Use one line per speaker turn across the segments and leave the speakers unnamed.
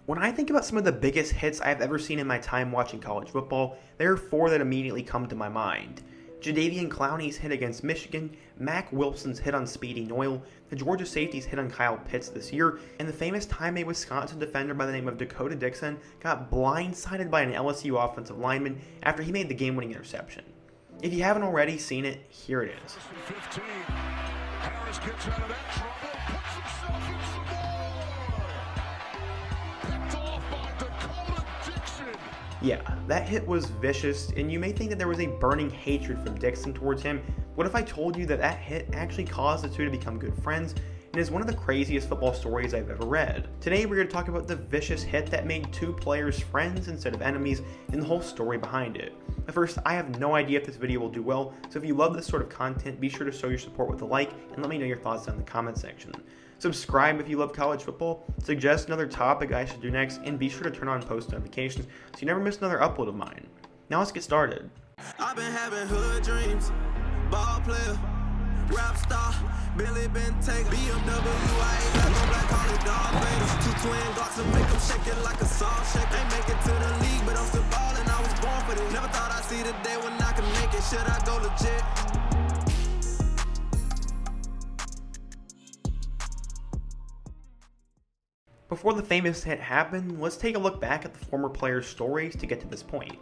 When I think about some of the biggest hits I've ever seen in my time watching college football, there are four that immediately come to my mind. Jadeveon Clowney's hit against Michigan, Mack Wilson's hit on Speedy Noyle, the Georgia safety's hit on Kyle Pitts this year, and the famous time a Wisconsin defender by the name of D'Cota Dixon got blindsided by an LSU offensive lineman after he made the game-winning interception. If you haven't already seen it, here it is.
15. Harris gets out of that trouble, puts himself in some more. Picked off by D'Cota Dixon.
Yeah, that hit was vicious, and you may think that there was a burning hatred from Dixon towards him. What if I told you that that hit actually caused the two to become good friends, and is one of the craziest football stories I've ever read? Today we're going to talk about the vicious hit that made two players friends instead of enemies, and the whole story behind it. But first, I have no idea if this video will do well, so if you love this sort of content, be sure to show your support with a like, and let me know your thoughts down in the comment section. Subscribe if you love college football, suggest another topic I should do next, and be sure to turn on post notifications so you never miss another upload of mine. Now let's get started.
I've been having hood dreams, ball player, rap star, Billy been taken, BMW, I ain't got no black Harley dog faders, two twin Glocks and make them shake it like a salt shake. Ain't make it to the league, but I'm still ballin', I was born for this. Never thought I'd see the day when I can make it, should I go legit?
Before the famous hit happened, let's take a look back at the former players' stories to get to this point.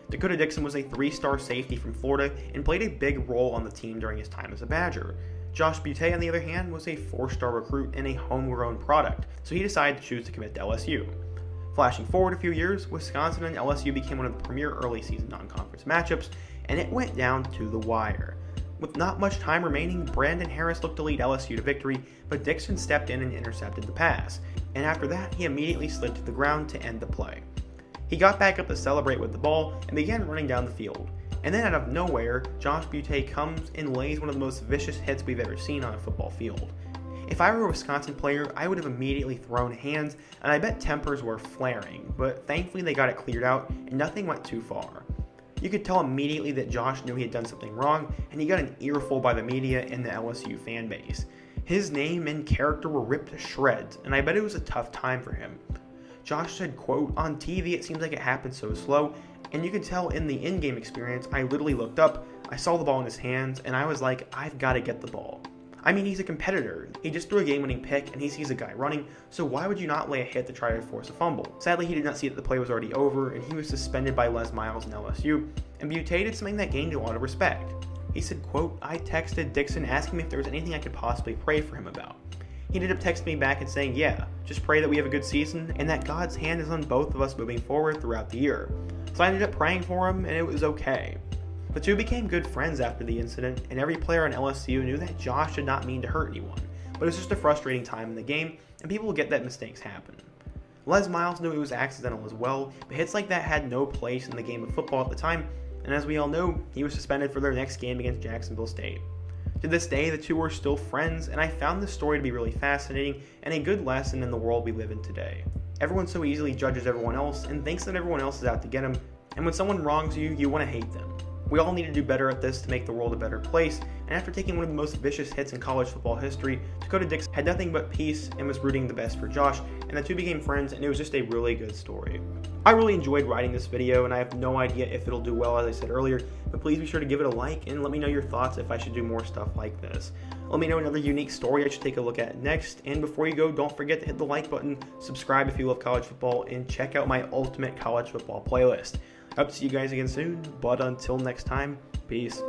D'Cota Dixon was a 3-star safety from Florida and played a big role on the team during his time as a Badger. Josh Boutte, on the other hand, was a 4-star recruit and a homegrown product, so he decided to choose to commit to LSU. Flashing forward a few years, Wisconsin and LSU became one of the premier early season non-conference matchups, and it went down to the wire. With not much time remaining, Brandon Harris looked to lead LSU to victory, but Dixon stepped in and intercepted the pass, and after that he immediately slid to the ground to end the play. He got back up to celebrate with the ball and began running down the field, and then out of nowhere, Josh Boutte comes and lays one of the most vicious hits we've ever seen on a football field. If I were a Wisconsin player, I would have immediately thrown hands, and I bet tempers were flaring, but thankfully they got it cleared out and nothing went too far. You could tell immediately that Josh knew he had done something wrong, and he got an earful by the media and the LSU fan base. His name and character were ripped to shreds, and I bet it was a tough time for him. Josh said, quote, "On TV it seems like it happened so slow, and you could tell in the in-game experience I literally looked up, I saw the ball in his hands, and I was like, I've got to get the ball. I mean, he's a competitor. He just threw a game-winning pick, and he sees a guy running, so why would you not lay a hit to try to force a fumble?" Sadly, he did not see that the play was already over, and he was suspended by Les Miles and LSU, and Boutte did something that gained a lot of respect. He said, quote, "I texted Dixon asking me if there was anything I could possibly pray for him about. He ended up texting me back and saying, yeah, just pray that we have a good season, and that God's hand is on both of us moving forward throughout the year. So I ended up praying for him, and it was okay." The two became good friends after the incident, and every player on LSU knew that Josh did not mean to hurt anyone, but it was just a frustrating time in the game, and people will get that mistakes happen. Les Miles knew it was accidental as well, but hits like that had no place in the game of football at the time, and as we all know, he was suspended for their next game against Jacksonville State. To this day, the two are still friends, and I found this story to be really fascinating and a good lesson in the world we live in today. Everyone so easily judges everyone else and thinks that everyone else is out to get them, and when someone wrongs you, you want to hate them. We all need to do better at this to make the world a better place, and after taking one of the most vicious hits in college football history, D'Cota Dixon had nothing but peace and was rooting the best for Josh, and the two became friends, and it was just a really good story. I really enjoyed writing this video, and I have no idea if it'll do well, as I said earlier, but please be sure to give it a like, and let me know your thoughts if I should do more stuff like this. Let me know another unique story I should take a look at next, and before you go, don't forget to hit the like button, subscribe if you love college football, and check out my ultimate college football playlist. I hope to see you guys again soon, but until next time, peace.